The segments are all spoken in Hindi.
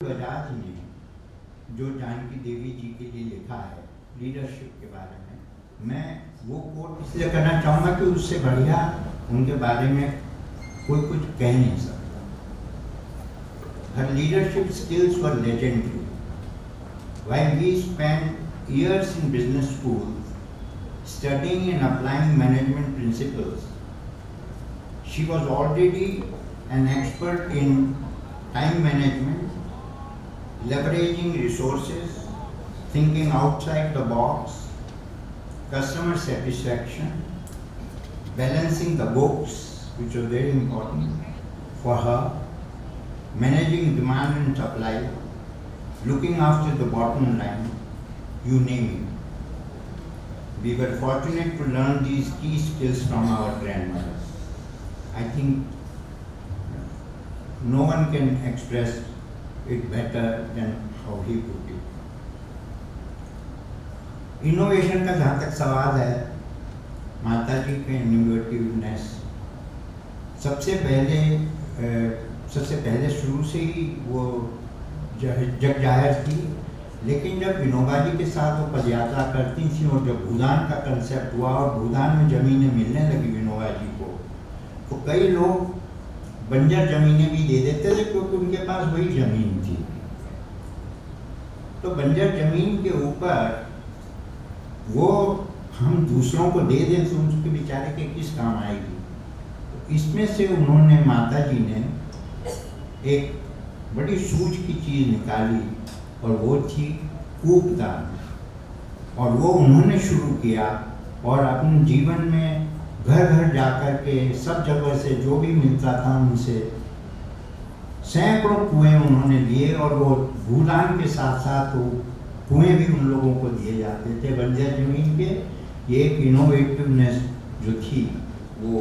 बजाज ने जो जानकी देवी जी के लिए लिखा है लीडरशिप के बारे में, मैं वो कोट इसलिए करना चाहूँगा कि उससे बढ़िया उनके बारे में कोई कुछ कह नहीं सकता। Her leadership skills were legendary. While we spent years in business schools studying and applying management principles, she was already an expert in time management, leveraging resources, thinking outside the box, customer satisfaction, balancing the books, which was very important for her, managing demand and supply, looking after the bottom line, you name it. We were fortunate to learn these key skills from our grandmothers. I think no one can express it better than how he put it. Innovation का जहाँ तक सवाल है, माता जी के इनोवेटिवनेस सबसे पहले शुरू से ही वो जग जाहिर थी। लेकिन जब विनोबा जी के साथ वो पदयात्रा करती थी और जब भूदान का कंसेप्ट हुआ और भूदान में ज़मीनें मिलने लगी विनोबा जी को, तो कई लोग बंजर ज़मीनें भी दे देते थे क्योंकि उनके पास वही ज़मीन थी। तो बंजर ज़मीन के ऊपर वो हम दूसरों को दे दें तो उनके बेचारे के किस काम आएगी। तो इसमें से उन्होंने माता जी ने एक बड़ी सूझ की चीज़ निकाली और वो थी कूपदान, और वो उन्होंने शुरू किया और अपने जीवन में घर घर जाकर के सब जगह से जो भी मिलता था उनसे सैकड़ों कुएं उन्होंने लिए, और वो भूदान के साथ साथ वो कुएं भी उन लोगों को दिए जाते थे बंजर जमीन के। ये एक इनोवेटिवनेस जो थी वो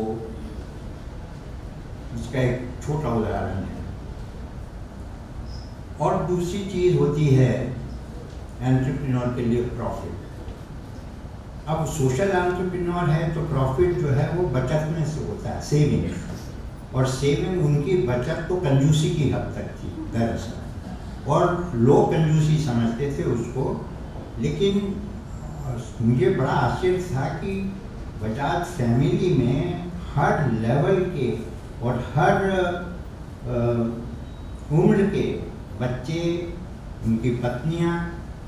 इसका एक छोटा उदाहरण है। और दूसरी चीज़ होती है एंटरप्रेन्योर के लिए प्रॉफिट। अब सोशल एंटरप्रेन्योर है तो प्रॉफिट जो है वो बचत में से होता है, सेविंग। और सेविंग उनकी बचत तो कंजूसी की हद तक थी दरअसल, और लोग कंजूसी समझते थे उसको। लेकिन मुझे बड़ा आश्चर्य था कि बजाज फैमिली में हर लेवल के और हर उम्र के बच्चे, उनकी पत्नियां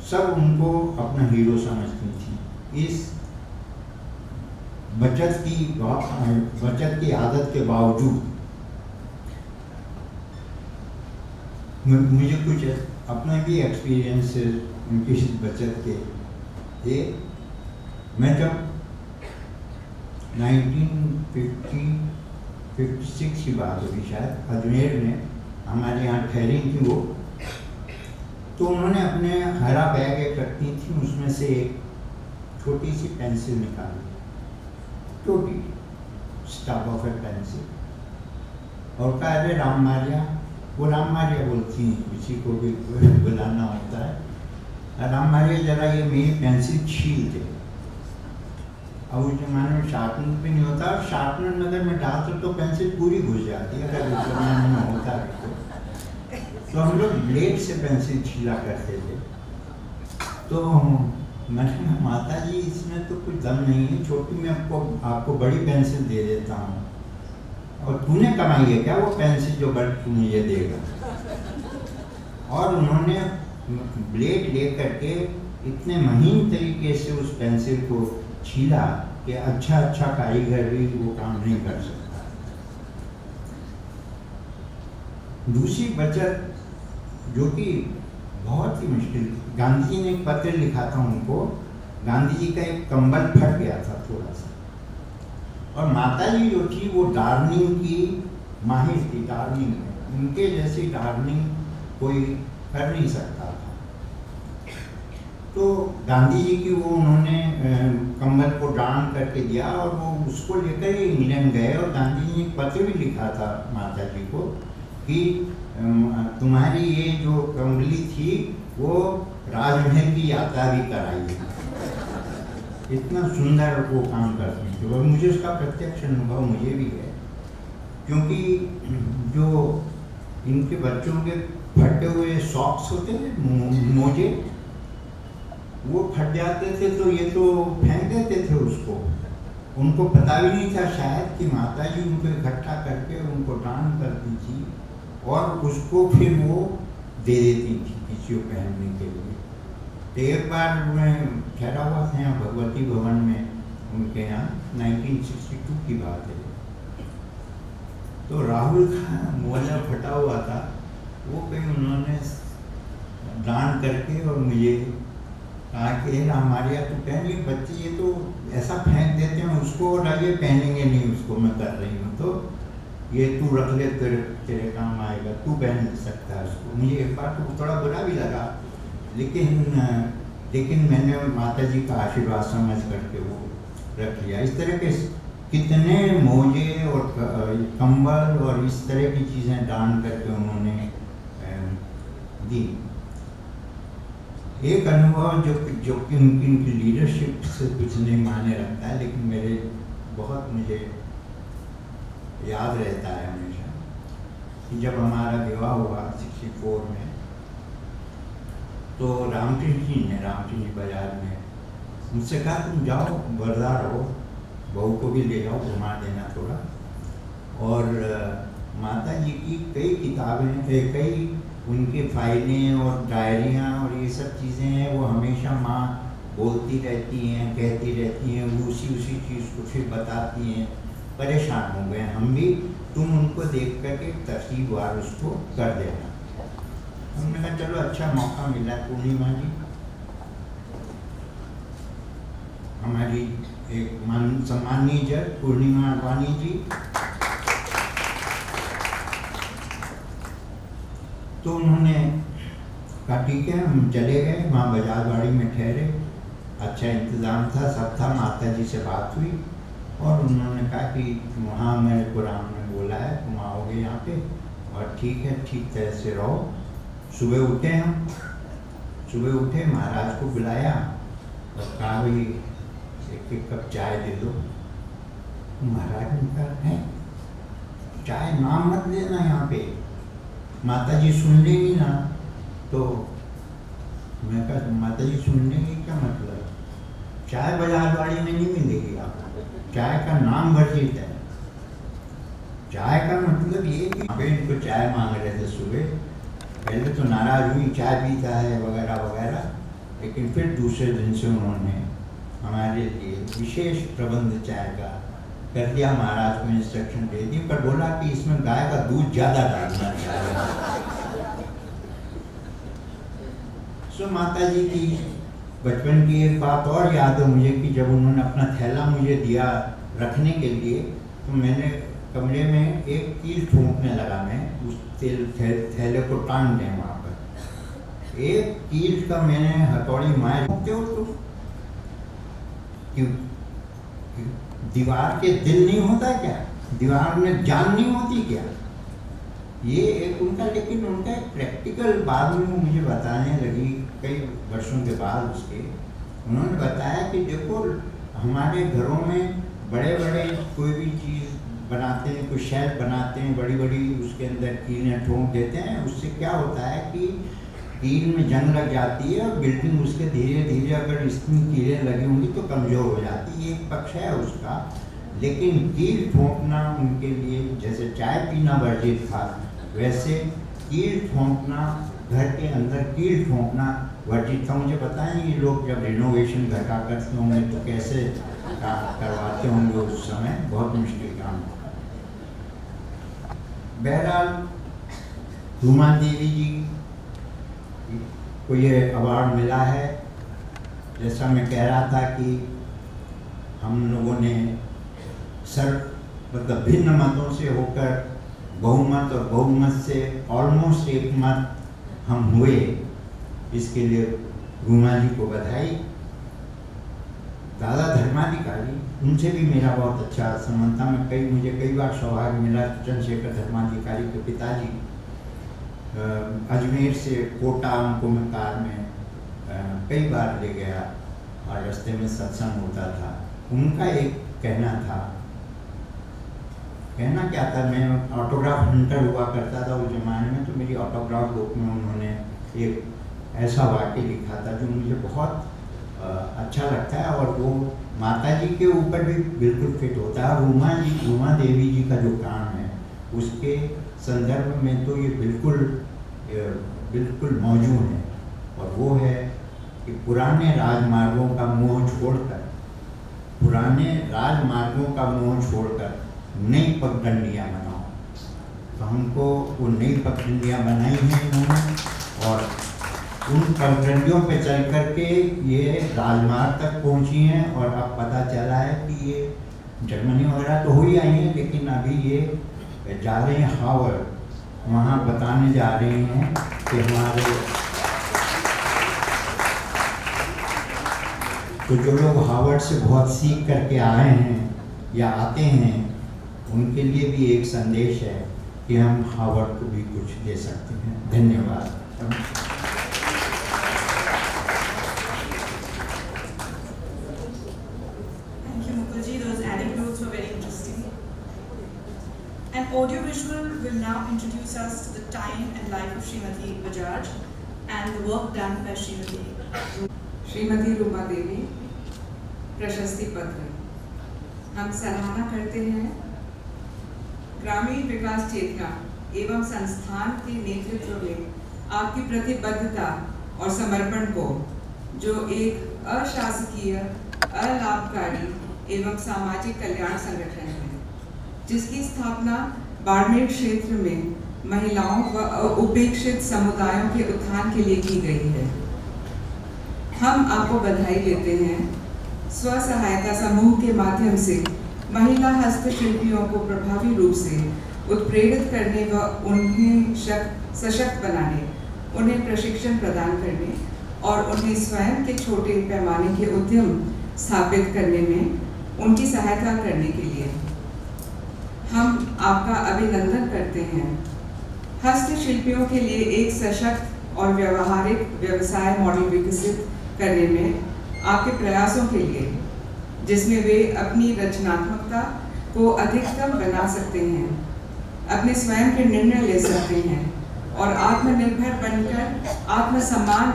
सब उनको अपना हीरो समझती थी। इस बचत की आदत के बावजूद मुझे कुछ अपने भी एक्सपीरियंस उनकी इस बचत के थे। मैं जब 1956 की बात होगी शायद, अजमेर में हमारे यहाँ ठहरी थी वो, तो उन्होंने अपने हरा बैग एक रखती थी, उसमें से एक छोटी सी पेंसिल निकाली, छोटी स्टब ऑफ ए पेंसिल, और कहा अरे राम मारिया, वो राम मारिया बोलती हैं, किसी को भी बुलाना होता है, राम मारिया जरा ये मेरी पेंसिल छील दे। अब उस जमाने में शार्पनर भी नहीं होता, और शार्पनर अगर मैं डालता तो पेंसिल पूरी घुस जाती है, अगर उस जमाने में होता है तो हम लोग ब्लेड से पेंसिल छीला करते थे। तो मैंने कहा माता जी इसमें तो कुछ दम नहीं है, छोटी मैं आपको बड़ी पेंसिल दे देता हूँ, और तूने कमाई है क्या वो पेंसिल जो बड़ी तू मुझे देगा। और उन्होंने ब्लेड ले करके इतने महीन तरीके से उस पेंसिल को छीला कि अच्छा कारीगर भी वो काम नहीं कर सकता। दूसरी बचत जो कि बहुत ही मुश्किल, गांधी जी ने एक पत्र लिखा था उनको, गांधी जी का एक कंबल फट गया था थोड़ा सा, और माता जी जो थी वो डार्निंग की माहिर थी, डार्निंग में उनके जैसी डार्निंग कोई कर नहीं सकता था। तो गांधी जी की वो उन्होंने कंबल को डार्न करके दिया, और वो उसको लेकर ही इंग्लैंड गए, और गांधी जी ने एक पत्र भी लिखा था माता जी को कि तुम्हारी ये जो कंबली थी वो राजमहल की यात्रा भी कराई। इतना सुंदर वो काम करती थी, और मुझे उसका प्रत्यक्ष अनुभव मुझे भी है, क्योंकि जो इनके बच्चों के फटे हुए सॉक्स होते हैं, मोजे, वो फट जाते थे तो ये तो फेंक देते थे उसको। उनको पता भी नहीं था शायद कि माता जी उनको इकट्ठा करके उनको दान करती थी और उसको फिर वो दे देती थी किसी को पहनने के लिए। तो एक बार मैं ठहरा हुआ था यहाँ भगवती भवन में उनके यहाँ, 1962 की बात है। तो राहुल का मोजा फटा हुआ था, वो कहीं उन्होंने दान करके और मुझे कहा कि हमारे यहाँ तो पहनिए, बच्चे ये तो ऐसा फेंक देते हैं, उसको ये पहनेंगे नहीं, उसको मैं कर रही हूँ तो ये तू रख ले, तेरे काम आएगा, तू पहन सकता है उसको। मुझे एक बार तो थोड़ा बुरा भी लगा, लेकिन मैंने माता जी का आशीर्वाद समझ करके वो रख लिया। इस तरह के कितने मोजे और कंबल और इस तरह की चीज़ें दान करके उन्होंने दी। एक अनुभव जो कि उनकी लीडरशिप से कुछ नहीं माने रखता है, लेकिन मेरे बहुत मुझे याद रहता है हमेशा कि जब हमारा विवाह हुआ 64 में, तो रामकृष्ण जी बाजार में मुझसे कहा तुम जाओ बरदा रहो, बहू को भी ले जाओ, घुमा देना थोड़ा। और माता जी की कई किताबें, कई उनकी फाइलें और डायरियाँ और ये सब चीज़ें हैं, वो हमेशा माँ बोलती रहती हैं, कहती रहती हैं, वो उसी चीज़ को फिर बताती हैं। परेशान हो गए हम भी, तुम उनको देख कर के तरतीबवार उसको कर देना। हमने कहा चलो अच्छा मौका मिला। पूर्णिमा जी हमारी एक सम्माननीय जज पूर्णिमा वानी जी, तो उन्होंने कहा ठीक है, हम चले गए वहाँ बाजारवाड़ी में ठहरे। अच्छा इंतज़ाम था, सब था। माता जी से बात हुई और उन्होंने कहा कि वहाँ मेरे को राम ने बोला है तुम आओगे यहाँ पे, और ठीक है, ठीक तरह से रहो। सुबह उठे हम, सुबह उठे, महाराज को बुलाया और कहा भाई एक कप चाय दे दो। महाराज ने कहा है चाय नाम मत लेना यहाँ पे, माता जी सुन लेंगी ना। तो मैं कहा माता जी सुन लेंगी क्या मतलब, चाय बाजारवाड़ी में नहीं मिलेगी आपको, चाय का नाम वर्जित है। चाय का मतलब ये कि इनको चाय मांग रहे थे सुबह, पहले तो नाराज हुई, चाय पीता है वगैरह वगैरह, लेकिन फिर दूसरे दिन से उन्होंने हमारे लिए विशेष प्रबंध चाय का कर दिया। महाराज को इंस्ट्रक्शन दे दी, पर बोला कि इसमें गाय का दूध ज्यादा डालना चाहिए। सो माता जी की बचपन की एक बात और याद है मुझे कि जब उन्होंने अपना थैला मुझे दिया रखने के लिए, तो मैंने कमरे में एक कील ठोंकने लगा, मैं उस थैले को टांग दें वहाँ पर। एक कील का मैंने हथौड़ी मार तो क्यों दीवार के दिल नहीं होता क्या, दीवार में जान नहीं होती क्या, ये एक उनका, लेकिन उनका एक प्रैक्टिकल बाद में मुझे बताने लगी कई वर्षों के बाद उसके, उन्होंने बताया कि देखो हमारे घरों में बड़े बड़े कोई भी चीज़ बनाते हैं, कोई शेल्फ बनाते हैं, बड़ी बड़ी उसके अंदर कीलें ठोंक देते हैं, उससे क्या होता है कि कील में जंग लग जाती है और बिल्डिंग उसके धीरे धीरे अगर इसमें कीलें लगी होंगी तो कमज़ोर हो जाती है, एक पक्ष है उसका। लेकिन कील ठोंकना उनके लिए जैसे चाय पीना वर्जित था, वैसे कील ठोंकना, घर के अंदर कील ठोंकना वर्जित था। मुझे पता है ये लोग जब रिनोवेशन घर का करते होंगे तो कैसे करवाते होंगे उस समय, बहुत मुश्किल काम था। बहरहाल रूमा देवी जी को ये अवार्ड मिला है। जैसा मैं कह रहा था कि हम लोगों ने मतलब भिन्न मतों से होकर बहुमत और बहुमत से ऑलमोस्ट एक मत हम हुए, इसके लिए रूमा जी को बधाई। दादा धर्माधिकारी, उनसे भी मेरा बहुत अच्छा संबंध था। मुझे कई बार सौभाग्य मिला, चंद्रशेखर धर्माधिकारी के पिताजी अजमेर से कोटा उनको मैं कार में कई बार ले गया और रास्ते में सत्संग होता था। उनका एक कहना था कहना क्या था, मैं ऑटोग्राफ हंटर हुआ करता था उस ज़माने में, तो मेरी ऑटोग्राफ बुक में उन्होंने एक ऐसा वाक्य लिखा था जो मुझे बहुत अच्छा लगता है, और वो माता जी के ऊपर भी बिल्कुल फिट होता है। उमा देवी जी का जो काम है उसके संदर्भ में तो ये बिल्कुल मौजूद है, और वो है कि पुराने राजमार्गों का मोह छोड़कर नई पगडंडियाँ बनाओ। तो हमको वो नई पगडंडियाँ बनाई हैं इन्होंने, और उन पगडंडियों पे चल करके ये राजमार्ग तक पहुंची हैं, और अब पता चला है कि ये जर्मनी वगैरह तो हो ही आई हैं, लेकिन अभी ये जा रहे हैं हार्वर्ड, वहाँ बताने जा रहे हैं कि हमारे तो जो लोग हार्वर्ड से बहुत सीख करके आए हैं या आते हैं, उनके लिए भी एक संदेश है कि हम हार्वर्ड को भी कुछ दे सकते हैं। धन्यवाद। Thank you, Mukherjee. Those anecdotes were very interesting. An audiovisual will now introduce us to the time and life of Srimati Bajaj and the work done by Shrimati Ruma Devi प्रशस्ति पत्र। हम सराहना करते हैं ग्रामीण विकास चेतना एवं संस्थान के नेतृत्व में आपकी प्रतिबद्धता और समर्पण को, जो एक अशासकीय, अलाभकारी एवं सामाजिक कल्याण संगठन है, जिसकी स्थापना बाड़मेर क्षेत्र में महिलाओं व उपेक्षित समुदायों के उत्थान के लिए की गई है। हम आपको बधाई देते हैं। स्व सहायता समूह के माध्यम से महिला हस्तशिल्पियों को प्रभावी रूप से उत्प्रेरित करने व उन्हें सशक्त बनाने, उन्हें प्रशिक्षण प्रदान करने और उन्हें स्वयं के छोटे पैमाने के उद्यम स्थापित करने में उनकी सहायता करने के लिए हम आपका अभिनंदन करते हैं। हस्तशिल्पियों के लिए एक सशक्त और व्यवहारिक व्यवसाय मॉडल विकसित करने में आपके प्रयासों के लिए, जिसमें वे अपनी रचनात्मकता को अधिकतम बना सकते हैं, अपने स्वयं के निर्णय ले सकते हैं और आत्मनिर्भर बनकर आत्मसम्मान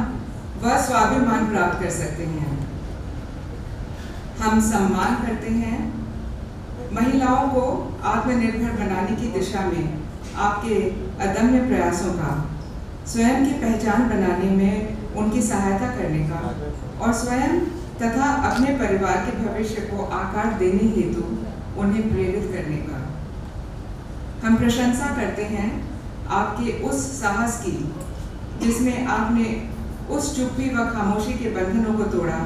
व स्वाभिमान प्राप्त कर सकते हैं। हम सम्मान करते हैं महिलाओं को आत्मनिर्भर बनाने की दिशा में आपके अदम्य प्रयासों का, स्वयं की पहचान बनाने में उनकी सहायता करने का और स्वयं तथा अपने परिवार के भविष्य को आकार देने हेतु उन्हें प्रेरित करने का। हम प्रशंसा करते हैं आपके उस साहस की, जिसमें आपने उस चुप्पी व खामोशी के बंधनों को तोड़ा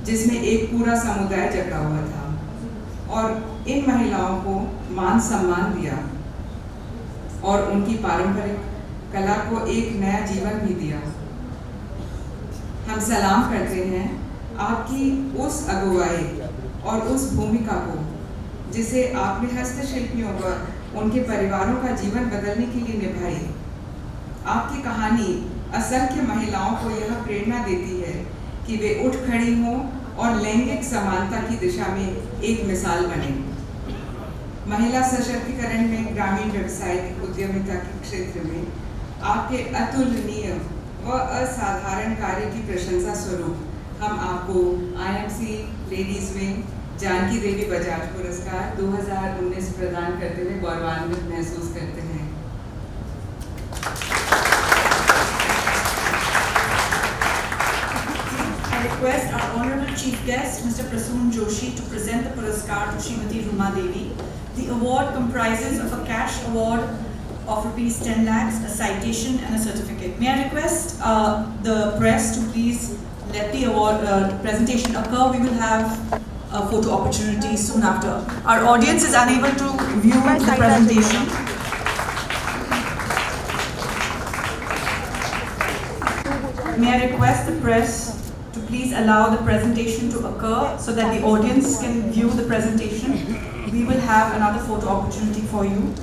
जिसमें एक पूरा समुदाय जगा हुआ था, और इन महिलाओं को मान सम्मान दिया और उनकी पारंपरिक कला को एक नया जीवन भी दिया। हम सलाम करते हैं आपकी उस अगुवाई और उस भूमिका को, जिसे आपने हस्तशिल्पियों व उनके परिवारों का जीवन बदलने के लिए निभाई। आपकी कहानी असंख्य महिलाओं को यह प्रेरणा देती है कि वे उठ खड़ी हों और लैंगिक समानता की दिशा में एक मिसाल बने। महिला सशक्तिकरण में ग्रामीण व्यवसायिक उद्यमिता के क्षेत्र में आपके अतुलनीय व असाधारण कार्य की प्रशंसा स्वरूप हम आपको IMC लेडीज विंग जानकी देवी बजाज पुरस्कार 2019 प्रदान करते हुए गौरवान्वित महसूस करते हैं। I request our Honorable Chief Guest, Mr. Prasoon Joshi, to present the Puraskar to Srimati Ruma Devi. The award comprises of a cash award of rupees 10 lakhs, a citation and a certificate. May I request the press to please let the award presentation occur. We will have a photo opportunity soon after. Our audience is unable to view the presentation. May I request the press to please allow the presentation to occur so that the audience can view the presentation. We will have another photo opportunity for you.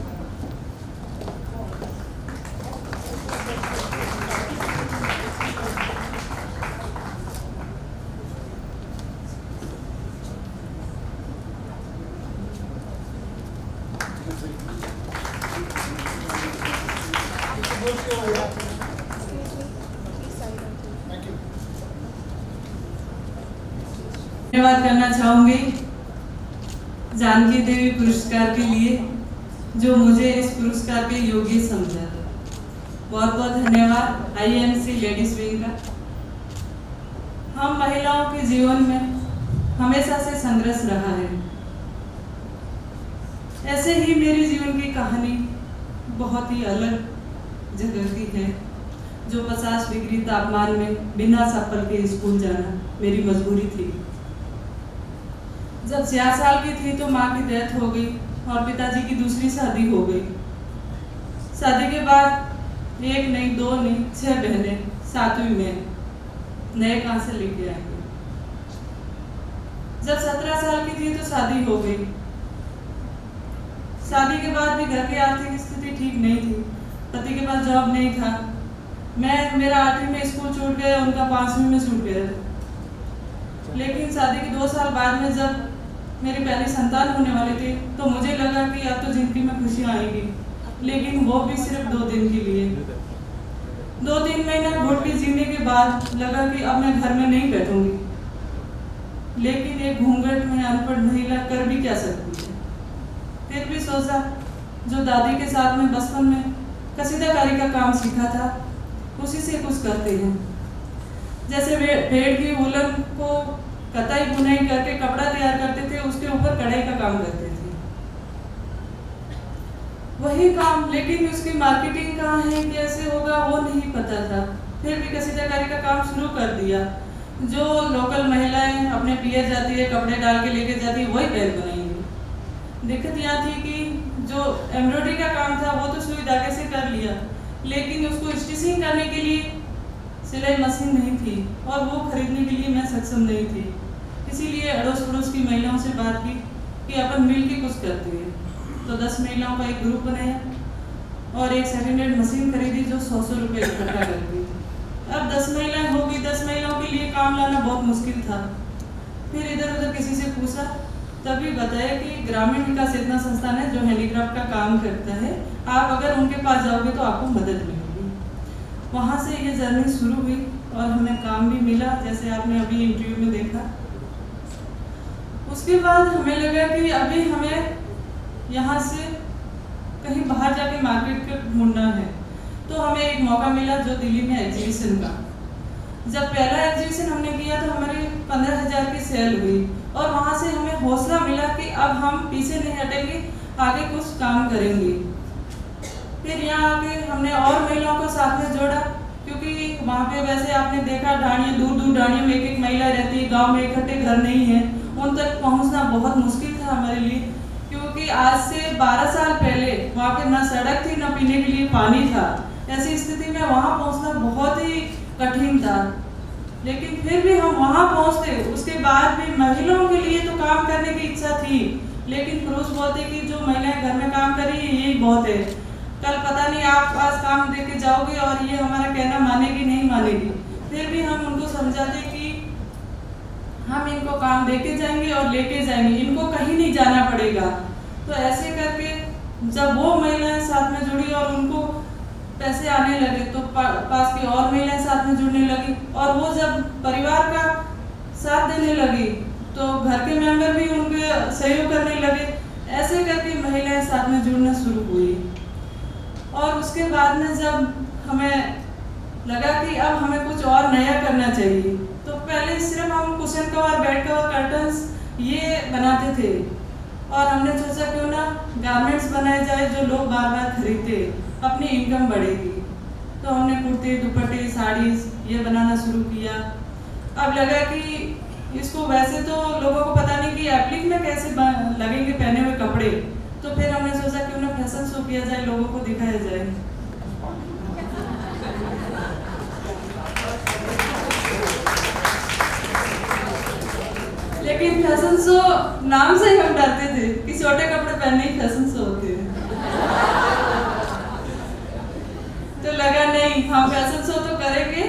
धन्यवाद करना चाहूंगी जानकी देवी पुरस्कार के लिए, जो मुझे इस पुरस्कार के योग्य समझा। बहुत बहुत धन्यवाद IMC लेडीज विंग का। हम महिलाओं के जीवन में हमेशा से संघर्ष रहा है। ऐसे ही मेरे जीवन की कहानी बहुत ही अलग जगह की है, जो 50 डिग्री तापमान में बिना चप्पल के स्कूल जाना मेरी मजबूरी थी। जब 4 साल की थी तो माँ की डेथ हो गई और पिताजी की दूसरी शादी हो गई। शादी के बाद 1 नहीं 2 नहीं 6 बहनें 7वीं में नए कहाँ से लेके आएंगे। जब 17 साल की थी तो शादी हो गई। शादी के बाद भी घर की आर्थिक स्थिति ठीक नहीं थी, पति के पास जॉब नहीं था। मेरा 8वीं में स्कूल छूट गया, उनका 5वीं में छूट गया। लेकिन शादी के 2 साल बाद में जब मेरी पहली संतान होने वाली थी तो मुझे लगा कि अब तो जिंदगी में खुशियाँ आएंगी, लेकिन वो भी सिर्फ 2 दिन के लिए। 2-3 महीना घुट के जीने के बाद लगा कि अब मैं घर में नहीं बैठूंगी। लेकिन एक घूंघट में अनपढ़ महिला कर भी क्या सकती है। फिर भी सोचा, जो दादी के साथ में बचपन में कसीदाकारी का काम सीखा था उसी से कुछ करते हैं। जैसे पेड़ की वूलन को कताई बुनाई करके कपड़ा तैयार करते थे, उसके ऊपर कढ़ाई का काम करते थे, वही काम। लेकिन उसकी मार्केटिंग कहाँ है, कैसे होगा वो नहीं पता था। फिर भी कसीदाकारी का काम शुरू कर दिया। जो लोकल महिलाएं अपने पियर जाती है, कपड़े डाल के लेके जाती है, वही बैग बनाएंगे। दिक्कत यहाँ थी कि जो एम्ब्रॉयडरी का काम था वो तो सुई धागे से कर लिया, लेकिन उसको स्टिचिंग करने के लिए सिलाई मशीन नहीं थी और वो खरीदने के लिए मैं सक्षम नहीं थी। इसीलिए अड़ोस पड़ोस की महिलाओं से बात की कि अपन मिल के कुछ करते हैं। तो 10 महिलाओं का एक ग्रुप बनाया और एक सेकेंड हैंड मशीन खरीदी जो 100 रुपये इकट्ठा करती थी। अब 10 महिलाएं हो गई, 10 महिलाओं के लिए काम लाना बहुत मुश्किल था। फिर इधर उधर किसी से पूछा, तभी बताया कि ग्रामीण विकास योजना संस्थान है जो हैंडीक्राफ्ट का काम करता है, आप अगर उनके पास जाओगे तो आपको मदद मिलेगी। वहाँ से ये जर्नी शुरू हुई और हमें काम भी मिला, जैसे आपने अभी इंटरव्यू में देखा। उसके बाद हमें लगा कि अभी हमें यहाँ से कहीं बाहर जाके मार्केट को ढूंढना है। तो हमें एक मौका मिला जो दिल्ली में एग्जीबिशन का। जब पहला एग्जीबिशन हमने किया तो हमारी 15,000 की सेल हुई और वहाँ से हमें हौसला मिला कि अब हम पीछे नहीं हटेंगे, आगे कुछ काम करेंगे। फिर यहाँ आके हमने और महिलाओं को साथ में जोड़ा, क्योंकि वहाँ पे वैसे आपने देखा ढाणियाँ, दूर दूर ढाणियों में एक महिला रहती है, गांव में इकट्ठे घर नहीं है, उन तक पहुँचना बहुत मुश्किल था हमारे लिए। क्योंकि आज से 12 साल पहले वहाँ पे ना सड़क थी, ना पीने के लिए पानी था। ऐसी स्थिति में वहाँ पहुँचना बहुत ही कठिन था। लेकिन फिर भी हम वहाँ पहुँचते, उसके बाद भी महिलाओं के लिए तो काम करने की इच्छा थी, लेकिन पुरुष बोलते कि जो महिलाएं घर में काम कर रही है यही बहुत है, कल पता नहीं आप आज काम दे के जाओगे और ये हमारा कहना मानेगी नहीं मानेगी। फिर भी हम उनको समझाते कि हम इनको काम दे के जाएंगे और लेके जाएंगे, इनको कहीं नहीं जाना पड़ेगा। तो ऐसे करके जब वो महिलाएं साथ में जुड़ी और उनको पैसे आने लगे तो पास की और महिलाएं साथ में जुड़ने लगी, और वो जब परिवार का साथ देने लगी तो घर के मेंबर भी उनके सहयोग करने लगे। ऐसे करके महिलाएं साथ में जुड़ना शुरू हुई। और उसके बाद में जब हमें लगा कि अब हमें कुछ और नया करना चाहिए, तो पहले सिर्फ हम cushion cover, bed cover, curtains ये बनाते थे, और हमने सोचा क्यों ना गारमेंट्स बनाए जाए जो लोग बार बार खरीदते, अपनी इनकम बढ़ेगी। तो हमने कुर्ते, दुपट्टे, साड़ीज ये बनाना शुरू किया। अब लगा कि इसको वैसे तो लोगों को पता नहीं कि एप्लिक में कैसे लगेंगे पहने हुए कपड़े, तो फिर हमने सोचा क्यों ना फैशन शो किया जाए, लोगों को दिखाया जाए। लेकिन फैशन शो नाम से ही हम डरते थे कि छोटे कपड़े पहनने ही फैशन शो होते हैं। तो लगा नहीं, हम फैशन शो तो करेंगे।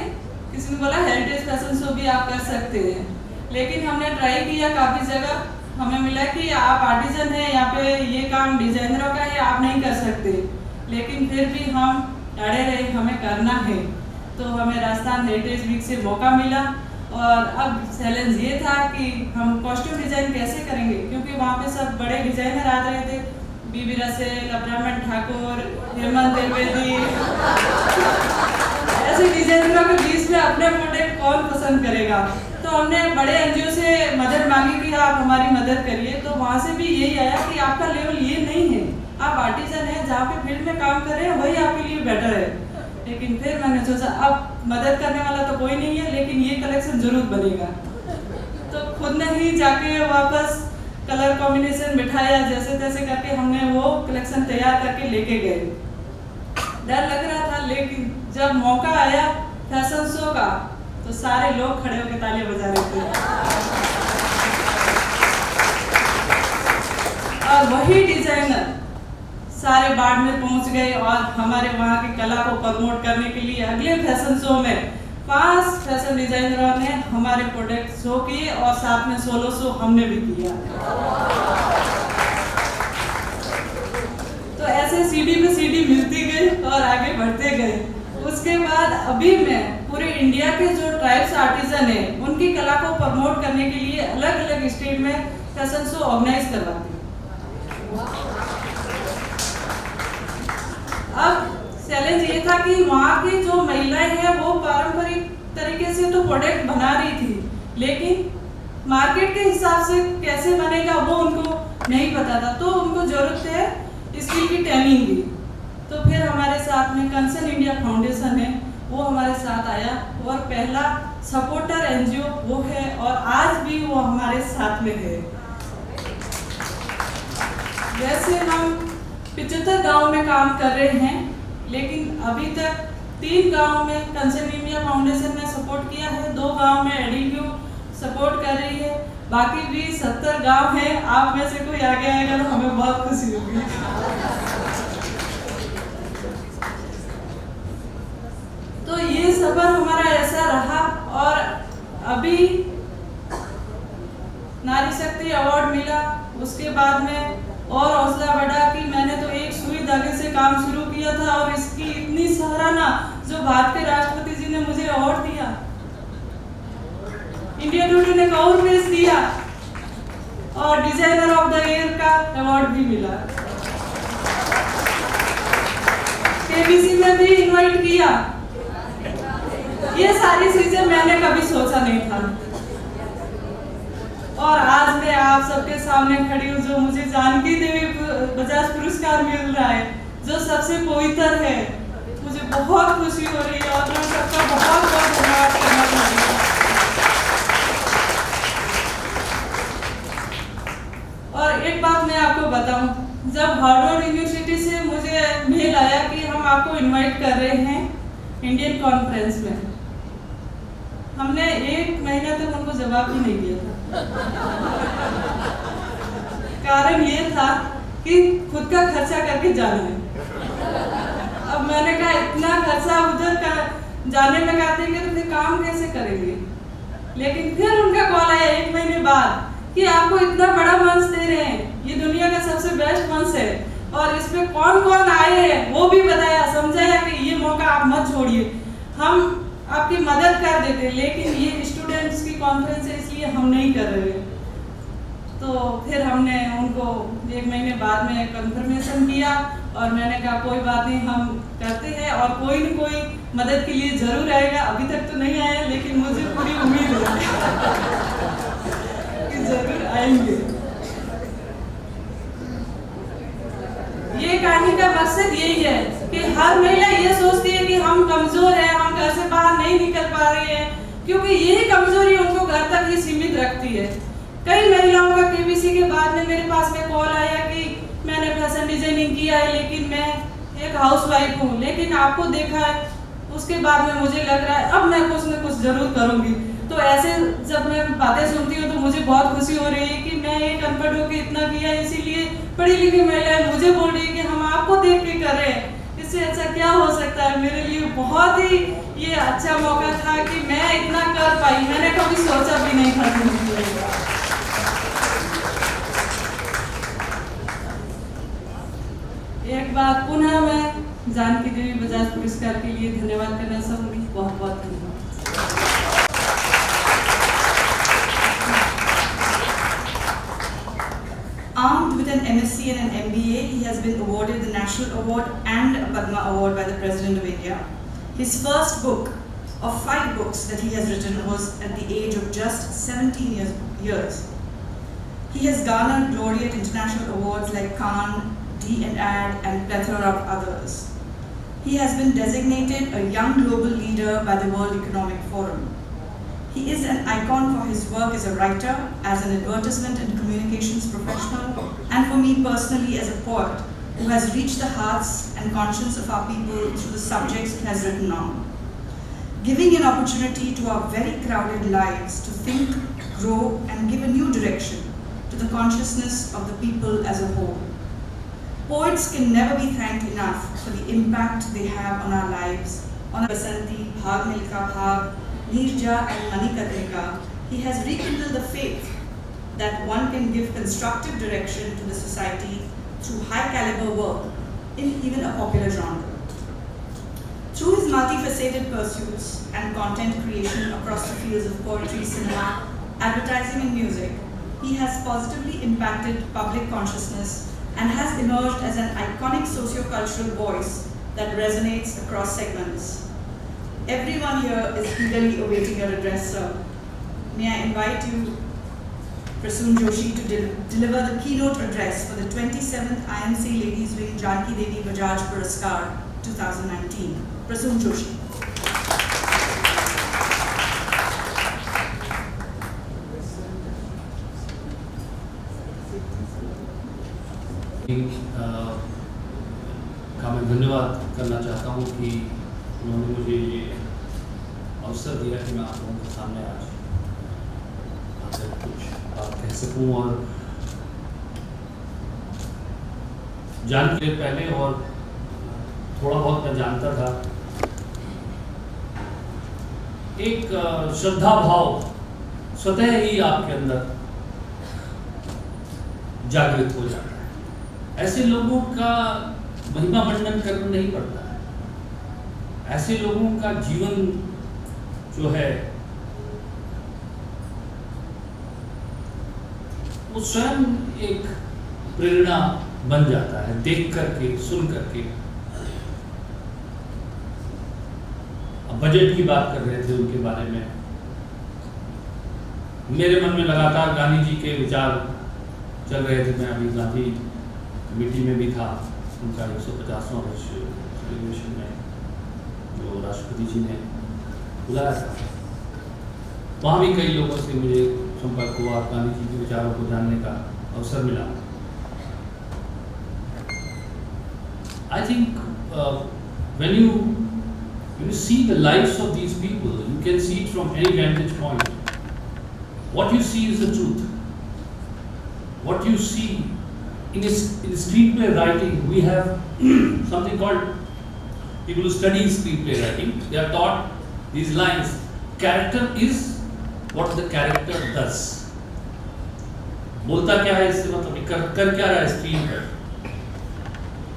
किसी ने बोला हेरिटेज फैशन शो भी आप कर सकते हैं, लेकिन हमने ट्राई किया काफ़ी जगह हमें मिला कि आप आर्टिजन हैं, यहाँ पे ये काम डिजाइनरों का है, आप नहीं कर सकते, लेकिन फिर भी हम अड़े रहे, हमें करना है। तो हमें राजस्थान हेरिटेज वीक से मौका मिला और अब चैलेंज ये था कि हम कॉस्ट्यूम डिजाइन कैसे करेंगे, क्योंकि वहाँ पे सब बड़े डिजाइनर आ रहे थे, बीबी रसेल, ब्राह्मण ठाकुर, हेमंत द्विवेदी, ऐसे डिजाइनरों के बीच में अपने प्रोडक्ट कौन पसंद करेगा। तो हमने बड़े एनजीओ से मदद मांगी कि आप हमारी मदद करिए। तो वहाँ से भी यही आया कि आपका लेवल ये नहीं है, आप आर्टिजन हैं, जहाँ पे फील्ड में काम कर रहे हैं वही आपके लिए बेटर है। लेकिन फिर मैंने सोचा अब मदद करने वाला तो कोई नहीं है, लेकिन ये कलेक्शन जरूर बनेगा। तो खुद ने ही जाके वापस कलर कॉम्बिनेशन बिठाया, जैसे तैसे करके हमने वो कलेक्शन तैयार करके लेके गए। डर लग रहा था, लेकिन जब मौका आया फैशन शो का तो सारे लोग खड़े होकर तालियां बजा रहे थे। और वही डिजाइनर सारे बाड़मेर पहुंच गए और हमारे वहाँ की कला को प्रमोट करने के लिए अगले फैशन शो में 5 फैशन डिजाइनरों ने हमारे प्रोडक्ट शो किए और साथ में सोलो शो हमने भी किया। तो ऐसे सीडी पे सीडी मिलती गई और आगे बढ़ते गए। उसके बाद अभी मैं पूरे इंडिया के जो ट्राइब्स आर्टिजन है उनकी कला को प्रमोट करने के लिए अलग अलग स्टेट में फैशन शो ऑर्गेनाइज करवाती हूँ। अब चैलेंज ये था कि वहाँ की जो महिलाएं हैं वो पारंपरिक तरीके से तो प्रोडक्ट बना रही थी, लेकिन मार्केट के हिसाब से कैसे बनेगा वो उनको नहीं पता था। तो उनको जरूरत है स्किल की ट्रेनिंग की। तो फिर हमारे साथ में कंसर्न इंडिया फाउंडेशन है, वो हमारे साथ आया और पहला सपोर्टर एनजीओ वो है और आज भी वो हमारे साथ में है। वैसे हम 75 गांव में काम कर रहे हैं, लेकिन अभी तक 3 गांव में कंसर्न इंडिया फाउंडेशन ने सपोर्ट किया है, 2 गांव में एडीक्यू सपोर्ट कर रही है, बाकी भी 70 गांव हैं। आप में से कोई आगे आएगा तो हमें बहुत खुशी होगी। तो ये सफर हमारा ऐसा रहा और अभी नारी शक्ति अवार्ड मिला। उसके बाद में और हौसला बढ़ा कि मैंने तो एक सुई धागे से काम शुरू किया था और इसकी इतनी सराहना जो भारत के राष्ट्रपति जी ने मुझे अवार्ड दिया, इंडिया टुडे ने कवर पेश दिया और डिजाइनर ऑफ द ईयर का अवार्ड भी मिला। केबीसी में भी इनवाइट किया। ये सारी चीजें मैंने कभी सोचा नहीं था और आज मैं आप सबके सामने खड़ी हूँ, जो मुझे जानकी देवी बजाज पुरस्कार मिल रहा है, जो सबसे पवित्र है। मुझे बहुत खुशी हो रही है और मैं सबका बहुत बहुत धन्यवाद करना चाहती हूँ। और एक बात मैं आपको बताऊं, जब हार्वर्ड यूनिवर्सिटी से मुझे मेल आया कि हम आपको इनवाइट कर रहे हैं इंडियन कॉन्फ्रेंस में, हमने 1 महीना तक उनको जवाब ही नहीं दिया था। कारण ये था कि खुद का खर्चा करके जाना है। अब मैंने कहा इतना खर्चा उधर का जाने में करते तो फिर काम कैसे करेंगे। लेकिन फिर उनका कॉल आया 1 महीने बाद कि आपको इतना बड़ा मंच दे रहे हैं, ये दुनिया का सबसे बेस्ट मंच है और इसमें कौन कौन आए हैं वो भी बताया, समझाया कि ये मौका आप मत छोड़िए, हम आपकी मदद कर देते, लेकिन ये स्टूडेंट्स की कॉन्फ्रेंस है इसलिए हम नहीं कर रहे। तो फिर हमने उनको 1 महीने बाद में कंफर्मेशन किया और मैंने कहा कोई बात नहीं, हम करते हैं और कोई न कोई मदद के लिए जरूर आएगा। अभी तक तो नहीं आया, लेकिन मुझे पूरी उम्मीद है कि जरूर आएंगे। ये कहानी का मकसद यही है कि हर महिला ये सोचती है कि हम कमजोर हैं, हम घर से बाहर नहीं निकल पा रहे हैं, क्योंकि यही कमजोरी उनको घर तक ही सीमित रखती है। कई महिलाओं का केबीसी के बाद में मेरे पास में कॉल आया कि मैंने फैशन डिजाइनिंग किया है, लेकिन मैं एक हाउसवाइफ हूँ, लेकिन आपको देखा है उसके बाद में मुझे लग रहा है अब मैं कुछ न कुछ जरूर करूँगी। तो ऐसे जब मैं बातें सुनती हूँ तो मुझे बहुत खुशी हो रही है कि मैं एक अनपढ़ होकर इतना किया, इसीलिए पढ़ी लिखी महिलाएं मुझे बोल रही है कि हम आपको देख के कर रहे हैं, इससे अच्छा क्या हो सकता है। मेरे लिए बहुत ही ये अच्छा मौका था कि मैं इतना कर पाई, मैंने कभी सोचा भी नहीं था। बाद पुनः मैं जानकी देवी बजाज पुरस्कार के लिए धन्यवाद करना चाहूँगी। बहुत बहुत धन्यवाद। Armed with an MSc and an MBA, he has been awarded the National Award and a Padma Award by the President of India. His first book of 5 books that he has written was at the age of just 17 years. He has garnered laureate international awards like Cannes, D&AD, and plethora of others. He has been designated a young global leader by the World Economic Forum. He is an icon for his work as a writer, as an advertisement and communications professional, and for me personally as a poet who has reached the hearts and conscience of our people through the subjects he has written on. Giving an opportunity to our very crowded lives to think, grow, and give a new direction to the consciousness of the people as a whole. Poets can never be thanked enough for the impact they have on our lives. On Basanti, Bhag Milka Bhag, Nirja, and Manikarnika, he has rekindled the faith that one can give constructive direction to the society through high caliber work in even a popular genre. Through his multifaceted pursuits and content creation across the fields of poetry, cinema, advertising, and music, he has positively impacted public consciousness and has emerged as an iconic socio-cultural voice that resonates across segments. Everyone here is eagerly awaiting your address, sir. May I invite you, Prasoon Joshi, to deliver the keynote address for the 27th IMC Ladies Wing Janki Devi Bajaj Puraskar 2019. Prasoon Joshi. का मैं धन्यवाद करना चाहता हूँ कि उन्होंने मुझे ये अवसर दिया कि मैं आप लोगों के सामने आज आकर कुछ बात कह सकूँ। और जान के पहले और थोड़ा बहुत मैं जानता था, एक श्रद्धा भाव स्वतः ही आपके अंदर जागृत हो जाता है। ऐसे लोगों का महिमा मंडन करना नहीं पड़ता है। ऐसे लोगों का जीवन जो है वो स्वयं एक प्रेरणा बन जाता है, देख करके, सुन करके। अब बजट की बात कर रहे थे उनके बारे में, मेरे मन में लगातार गांधी जी के विचार चल रहे थे। मैं अभी गांधी कमेटी में भी था, उनका 150वां वर्ष सेलिब्रेशन में जो राष्ट्रपति जी ने बुलाया था, वहाँ भी कई लोगों से मुझे संपर्क हुआ, गांधी जी के विचारों को जानने का अवसर मिला। I think when you see the lives of these people, you can see it from any vantage point. What you see is the truth. What you see in screenplay writing, we have something called, people who study screenplay writing, they are taught these lines: character is what the character does. बोलता क्या है इससे मतलब कर क्या रहा है स्क्रीन पर?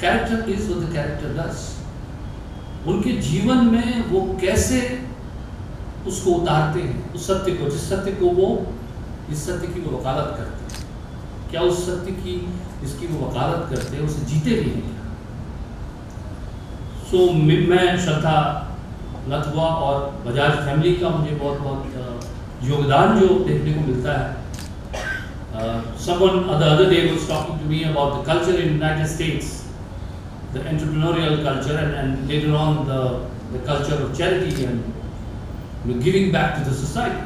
Character is what the character does. उनके जीवन में वो कैसे उसको उतारते हैं, उस सत्य को, जिस सत्य को वो, इस सत्य की वो वकालत करते हैं। क्या उस सत्य की इसकी वो वकालत करते हैं, उसे जीते भी हैं क्या? सो मैं श्रद्धा नथ हुआ और बजाज फैमिली का मुझे बहुत बहुत योगदान जो देखने को मिलता है। Someone the other day was talking to me about the culture in United States, the entrepreneurial culture, and later on the culture of charity and giving back to the society.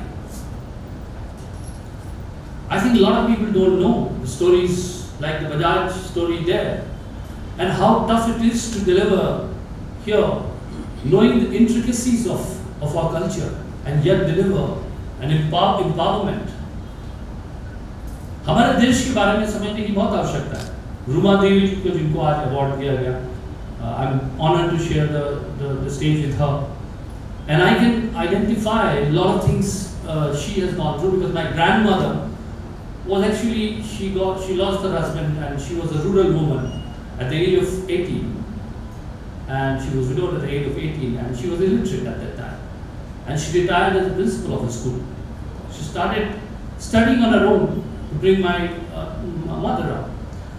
I think a lot of people don't know the stories like the Bajaj story there, and how tough it is to deliver here, knowing the intricacies of our culture and yet deliver an empowerment. हमारे देश के बारे में समझने की बहुत आवश्यकता है। रूमा देवी को जिनको आज अवार्ड दिया गया, I'm honored to share the stage with her, and I can identify a lot of things she has gone through, because my grandmother was actually she lost her husband, and she was a rural woman, at the age of 18, and she was widowed at the age of 18, and she was illiterate at that time. And she retired as a principal of a school. She started studying on her own to bring my mother up.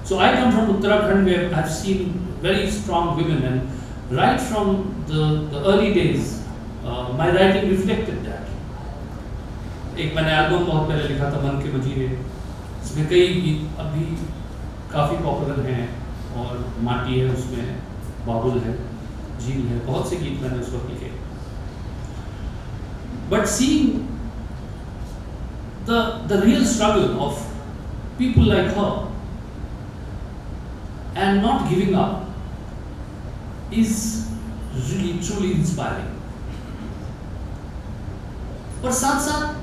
So I come from Uttarakhand, where I've seen very strong women, and right from the early days, my writing reflected that. एक मैंने एल्बम बहुत पहले लिखा था, मन के मजीरे, इसमें कई गीत अभी काफ़ी पॉपुलर हैं, और माटी है उसमें, बाबुल है, झील है, बहुत से गीत मैंने उस वक्त लिखे. But seeing the real struggle of people like her and not giving up is really truly inspiring. और साथ साथ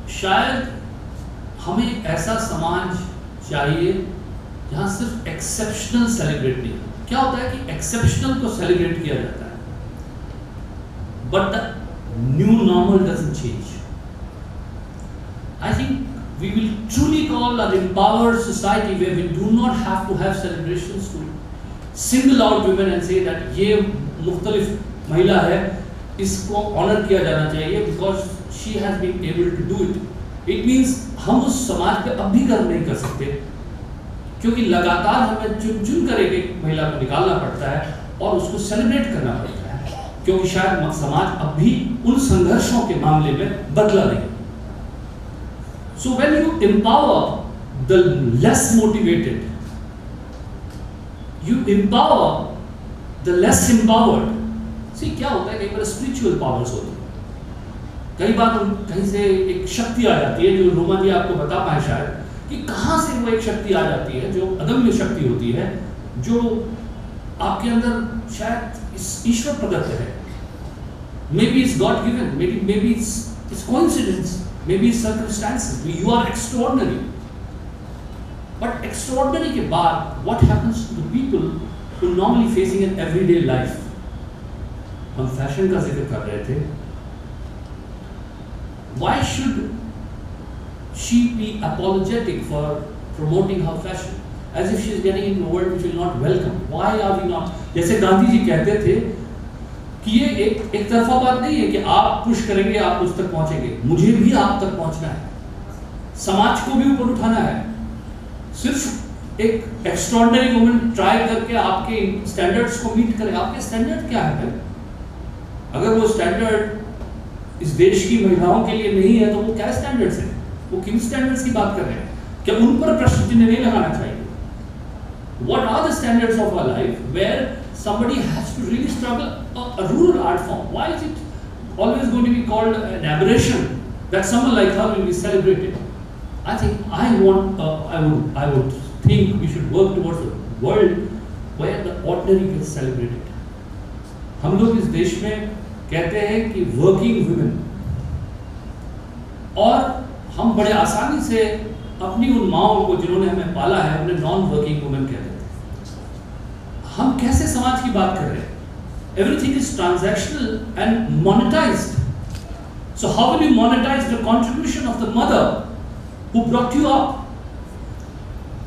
शायद हमें एक ऐसा समाज चाहिए जहाँ सिर्फ एक्सेप्शनल सेलिब्रेट नहीं हो. क्या होता है कि एक्सेप्शनल को सेलिब्रेट किया जाता है, but the new normal doesn't change. I think we will truly call an empowered society where we do not have to have celebrations to single out women and say that ये मुख्तलिफ महिला है, इसको ऑनर किया जाना चाहिए because she has been able to do it. It means हम उस समाज पे अब भी गर्व नहीं कर सकते, क्योंकि लगातार हमें चुन चुन कर एक महिला को निकालना पड़ता है और उसको सेलिब्रेट करना पड़ता है, क्योंकि शायद समाज अब भी उन संघर्षों के मामले में बदला नहीं. So when you empower the less motivated, you empower the less empowered. See, क्या होता है, कई बार स्पिरिचुअल पावर्स होती है, कई बार कहीं से एक शक्ति आ जाती है, जो रोमा जी आपको बता पाए शायद कि कहाँ से वो एक शक्ति आ जाती है, जो अदम्य शक्ति होती है, जो आपके अंदर शायद ईश्वर प्रदत्त है. Maybe it's God given, maybe it's coincidence, maybe it's circumstances. You are extraordinary. But extraordinary के बाद what happens to the people who normally facing an everyday life? हम फैशन का जिक्र कर रहे थे. Why should she be apologetic for promoting her fashion as if she is getting into a world which will not welcome? Why are we not? जैसे गांधी जी कहते थे कि ये एक तरफा बात नहीं है कि आप पुश करेंगे आप उस तक पहुंचेंगे, मुझे भी आप तक पहुंचना है, समाज को भी ऊपर उठाना है. सिर्फ एक एक्स्ट्रॉर्डिनरी वुमन ट्राई करके आपके स्टैंडर्ड्स को मीट करे. आपके स्टैंडर्ड क्या है? अगर वो स्टैंडर्ड इस देश की महिलाओं के लिए नहीं है तो वो क्या स्टैंडर्ड्स है? वो किन स्टैंडर्ड्स की बात कर रहे हैं? क्या उन पर प्रश्न चिन्ह नहीं लगाना चाहिए? What are the standards of our life where somebody has to really struggle? A rural art form, why is it always going to be called an aberration that someone like her will be celebrated? I think I would think we should work towards a world where the ordinary gets celebrated. हम लोग इस देश में कहते हैं कि वर्किंग वुमेन, और हम बड़े आसानी से अपनी उन माओं को जिन्होंने हमें पाला है उन्हें नॉन वर्किंग वुमेन कह देते हैं. हम कैसे समाज की बात कर रहे हैं? Everything is transactional and monetized. So how will you monetize the contribution of the mother who brought you up?